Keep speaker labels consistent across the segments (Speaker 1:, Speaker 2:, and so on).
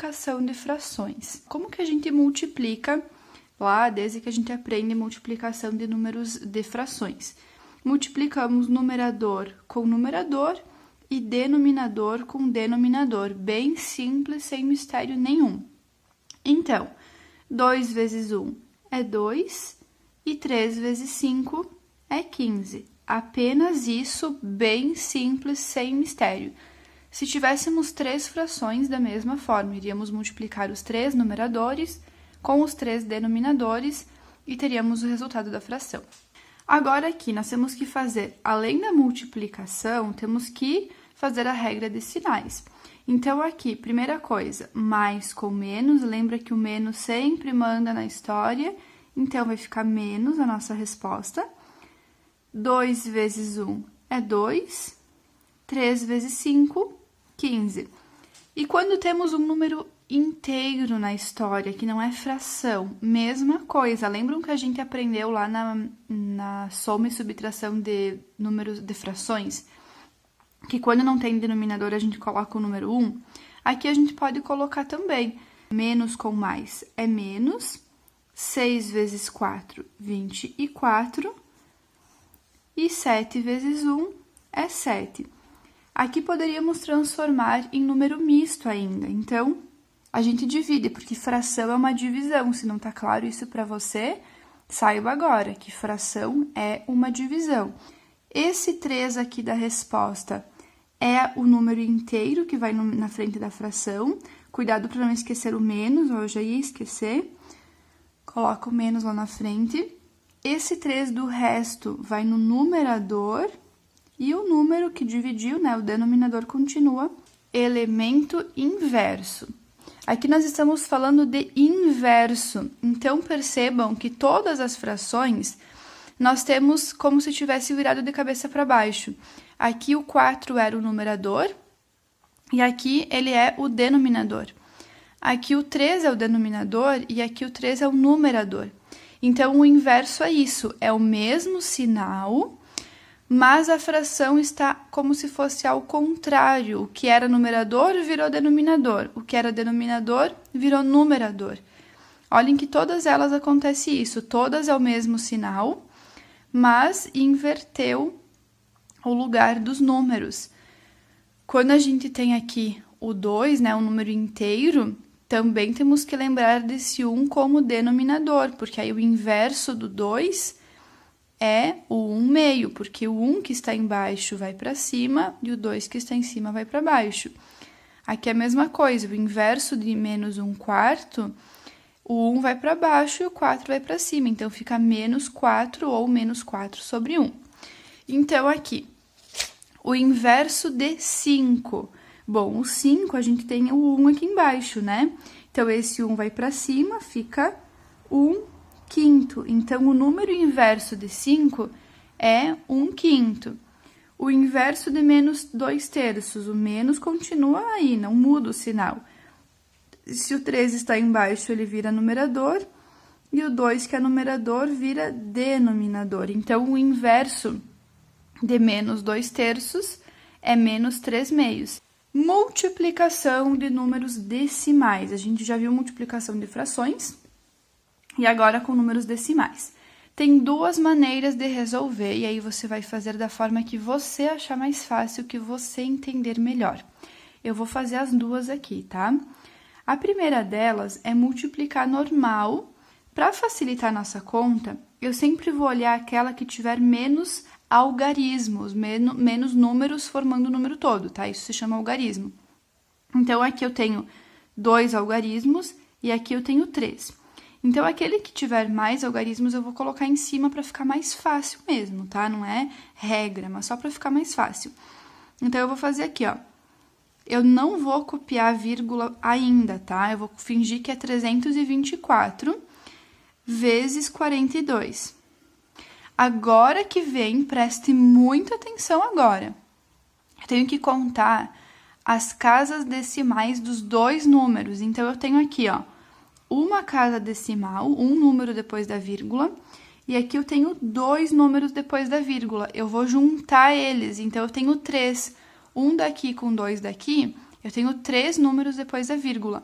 Speaker 1: multiplicação de frações. Como que a gente multiplica lá, desde que a gente aprende multiplicação de números de frações? Multiplicamos numerador com numerador e denominador com denominador, bem simples, sem mistério nenhum. Então, 2 vezes 1 é 2 e 3 vezes 5 é 15. Apenas isso, bem simples, sem mistério. Se tivéssemos 3 frações da mesma forma, iríamos multiplicar os 3 numeradores com os 3 denominadores e teríamos o resultado da fração. Agora aqui, nós temos que fazer, além da multiplicação, temos que fazer a regra de sinais. Então, aqui, primeira coisa, mais com menos, lembra que o menos sempre manda na história, então vai ficar menos a nossa resposta. 2 vezes 1 é 2, 3 vezes 5, 15. E quando temos um número inteiro na história, que não é fração, mesma coisa. Lembram que a gente aprendeu lá na soma e subtração de números de frações? Que quando não tem denominador, a gente coloca o número 1. Aqui a gente pode colocar também. Menos com mais é menos. 6 vezes 4, 24. E 7 vezes 1 é 7. Aqui poderíamos transformar em número misto ainda. Então, a gente divide, porque fração é uma divisão. Se não tá claro isso para você, saiba agora que fração é uma divisão. Esse 3 aqui da resposta é o número inteiro que vai na frente da fração. Cuidado para não esquecer o menos, eu já ia esquecer. Coloca o menos lá na frente. Esse 3 do resto vai no numerador e o número que dividiu, né, o denominador continua, elemento inverso. Aqui nós estamos falando de inverso, então percebam que todas as frações nós temos como se tivesse virado de cabeça para baixo. Aqui o 4 era o numerador e aqui ele é o denominador. Aqui o 3 é o denominador e aqui o 3 é o numerador. Então, o inverso é isso, é o mesmo sinal, mas a fração está como se fosse ao contrário. O que era numerador virou denominador, o que era denominador virou numerador. Olhem que todas elas acontece isso, todas é o mesmo sinal, mas inverteu o lugar dos números. Quando a gente tem aqui o 2, né, um número inteiro, também temos que lembrar desse 1 como denominador, porque aí o inverso do 2 é o 1 meio, porque o 1 que está embaixo vai para cima e o 2 que está em cima vai para baixo. Aqui é a mesma coisa, o inverso de menos 1 quarto, o 1 vai para baixo e o 4 vai para cima, então fica menos 4 ou menos 4 sobre 1. Então, aqui, o inverso de 5. Bom, o 5, a gente tem o 1 aqui embaixo, né? Então, esse 1 vai para cima, fica 1 quinto. Então, o número inverso de 5 é 1 quinto. O inverso de menos 2 terços, o menos continua aí, não muda o sinal. Se o 3 está embaixo, ele vira numerador, e o 2, que é numerador, vira denominador. Então, o inverso de menos 2 terços é menos 3 meios. Multiplicação de números decimais. A gente já viu multiplicação de frações e agora com números decimais. Tem duas maneiras de resolver e aí você vai fazer da forma que você achar mais fácil, que você entender melhor. Eu vou fazer as duas aqui, tá? A primeira delas é multiplicar normal. Para facilitar a nossa conta, eu sempre vou olhar aquela que tiver menos algarismos, menos números formando o número todo, tá? Isso se chama algarismo. Então, aqui eu tenho 2 algarismos e aqui eu tenho 3. Então, aquele que tiver mais algarismos, eu vou colocar em cima para ficar mais fácil mesmo, tá? Não é regra, mas só para ficar mais fácil. Então, eu vou fazer aqui, ó. Eu não vou copiar a vírgula ainda, tá? Eu vou fingir que é 324 vezes 42. Agora que vem, preste muita atenção agora. Eu tenho que contar as casas decimais dos dois números. Então, eu tenho aqui, ó, uma casa decimal, um número depois da vírgula, e aqui eu tenho 2 números depois da vírgula. Eu vou juntar eles, então eu tenho 3. Um daqui com 2 daqui, eu tenho 3 números depois da vírgula.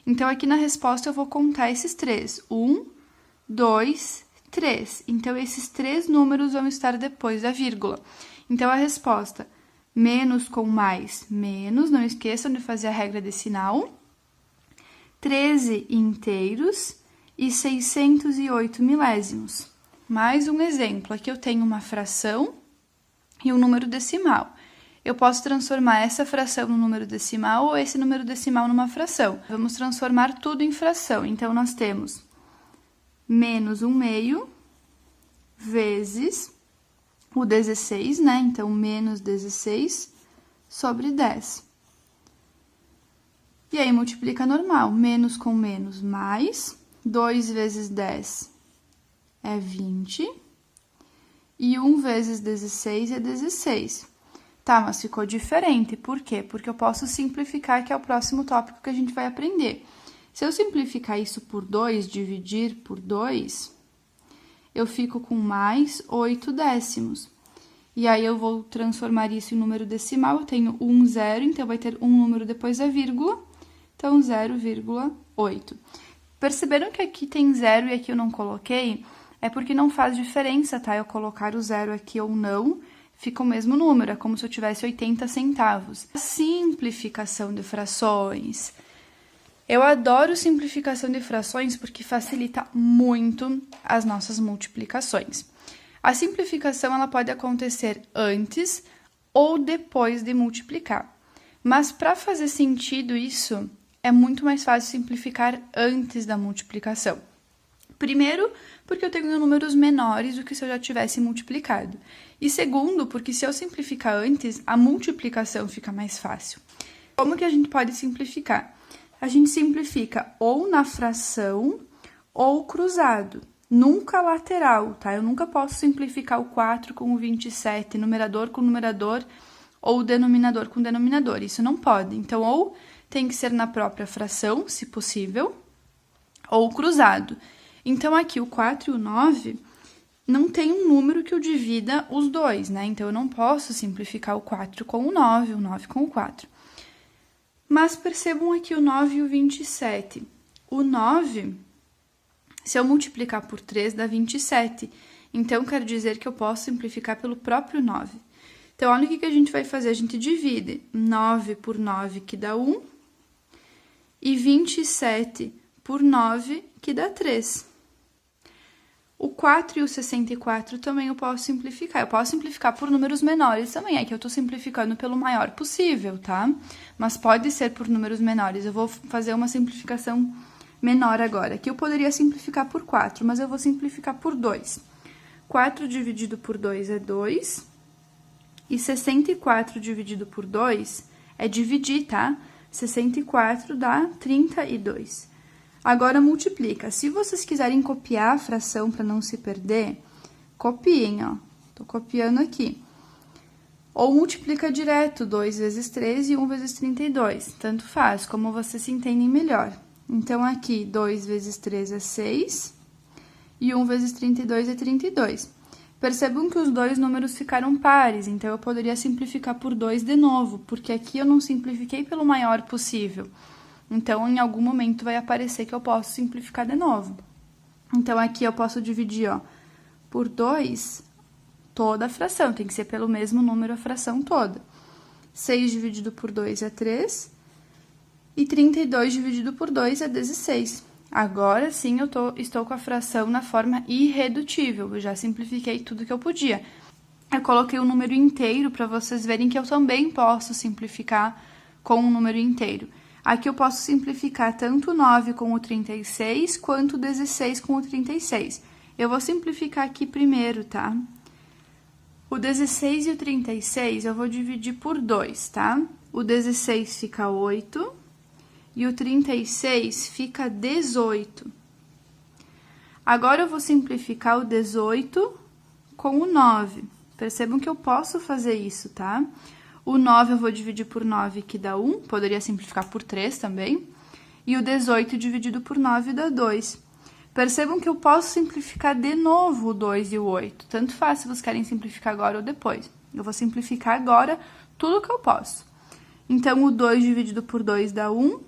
Speaker 1: Então, aqui na resposta, eu vou contar esses 3. 1, 2, 3. Então, esses 3 números vão estar depois da vírgula. Então, a resposta, menos com mais, menos, não esqueçam de fazer a regra decimal, 13 inteiros e 608 milésimos. Mais um exemplo, aqui eu tenho uma fração e um número decimal. Eu posso transformar essa fração no número decimal ou esse número decimal numa fração. Vamos transformar tudo em fração. Então, nós temos menos 1/2 vezes o 16, né? Então, menos 16 sobre 10. E aí, multiplica normal. Menos com menos, mais. 2 vezes 10 é 20. E 1 vezes 16 é 16. Tá, mas ficou diferente. Por quê? Porque eu posso simplificar, que é o próximo tópico que a gente vai aprender. Se eu simplificar isso por 2, dividir por 2, eu fico com mais 8 décimos. E aí, eu vou transformar isso em número decimal. Eu tenho 1, 0, então vai ter um número depois da vírgula. Então, 0,8. Perceberam que aqui tem 0 e aqui eu não coloquei? É porque não faz diferença, tá? Eu colocar o 0 aqui ou não, fica o mesmo número, é como se eu tivesse 80 centavos. Simplificação de frações. Eu adoro simplificação de frações porque facilita muito as nossas multiplicações. A simplificação, ela pode acontecer antes ou depois de multiplicar. Mas para fazer sentido isso, é muito mais fácil simplificar antes da multiplicação. Primeiro, porque eu tenho números menores do que se eu já tivesse multiplicado. E segundo, porque se eu simplificar antes, a multiplicação fica mais fácil. Como que a gente pode simplificar? A gente simplifica ou na fração ou cruzado. Nunca lateral, tá? Eu nunca posso simplificar o 4 com o 27, numerador com numerador, ou denominador com denominador. Isso não pode. Então, ou tem que ser na própria fração, se possível, ou cruzado. Então, aqui, o 4 e o 9 não tem um número que eu divida os dois, né? Então, eu não posso simplificar o 4 com o 9 com o 4. Mas percebam aqui o 9 e o 27. O 9, se eu multiplicar por 3, dá 27. Então, quer dizer que eu posso simplificar pelo próprio 9. Então, olha o que a gente vai fazer. A gente divide 9 por 9, que dá 1, e 27 por 9, que dá 3. O 4 e o 64 também eu posso simplificar. Eu posso simplificar por números menores também. É que eu tô simplificando pelo maior possível, tá? Mas pode ser por números menores. Eu vou fazer uma simplificação menor agora. Aqui eu poderia simplificar por 4, mas eu vou simplificar por 2. 4 dividido por 2 é 2. E 64 dividido por 2 é dividir, tá? 64 dá 32. Agora, multiplica. Se vocês quiserem copiar a fração para não se perder, copiem, ó. Tô copiando aqui. Ou multiplica direto, 2 vezes 13 e 1 vezes 32. Tanto faz, como vocês se entendem melhor. Então, aqui, 2 vezes 3 é 6 e 1 vezes 32 é 32. Percebam que os dois números ficaram pares, então eu poderia simplificar por 2 de novo, porque aqui eu não simplifiquei pelo maior possível. Então, em algum momento vai aparecer que eu posso simplificar de novo. Então, aqui eu posso dividir, ó, por 2 toda a fração, tem que ser pelo mesmo número a fração toda. 6 dividido por 2 é 3, e 32 dividido por 2 é 16. Agora sim eu estou com a fração na forma irredutível, eu já simplifiquei tudo que eu podia. Eu coloquei o número inteiro para vocês verem que eu também posso simplificar com um número inteiro. Aqui eu posso simplificar tanto o 9 com o 36, quanto o 16 com o 36. Eu vou simplificar aqui primeiro, tá? O 16 e o 36 eu vou dividir por 2, tá? O 16 fica 8 e o 36 fica 18. Agora eu vou simplificar o 18 com o 9. Percebam que eu posso fazer isso, tá? O 9 eu vou dividir por 9, que dá 1. Poderia simplificar por 3 também. E o 18 dividido por 9 dá 2. Percebam que eu posso simplificar de novo o 2 e o 8. Tanto faz se vocês querem simplificar agora ou depois. Eu vou simplificar agora tudo que eu posso. Então, o 2 dividido por 2 dá 1.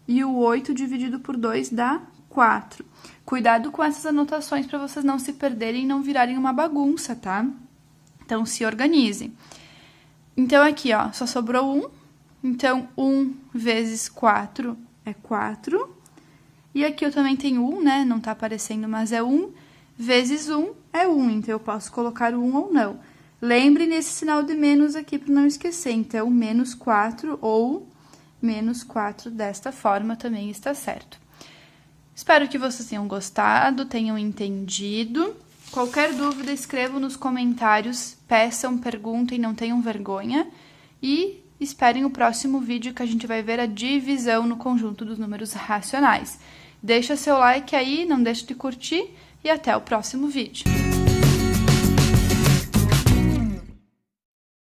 Speaker 1: e o 8 dividido por 2 dá 4. Cuidado com essas anotações para vocês não se perderem e não virarem uma bagunça, tá? Então, se organizem. Então, aqui, ó, só sobrou 1. Então, 1 vezes 4 é 4. E aqui eu também tenho 1, né? Não tá aparecendo, mas é 1. Vezes 1 é 1, então eu posso colocar o 1 ou não. Lembre nesse sinal de menos aqui para não esquecer. Então, menos 4 ou menos 4 desta forma também está certo. Espero que vocês tenham gostado, tenham entendido. Qualquer dúvida, escrevam nos comentários, peçam, perguntem, não tenham vergonha. E esperem o próximo vídeo que a gente vai ver a divisão no conjunto dos números racionais. Deixa seu like aí, não deixe de curtir e até o próximo vídeo.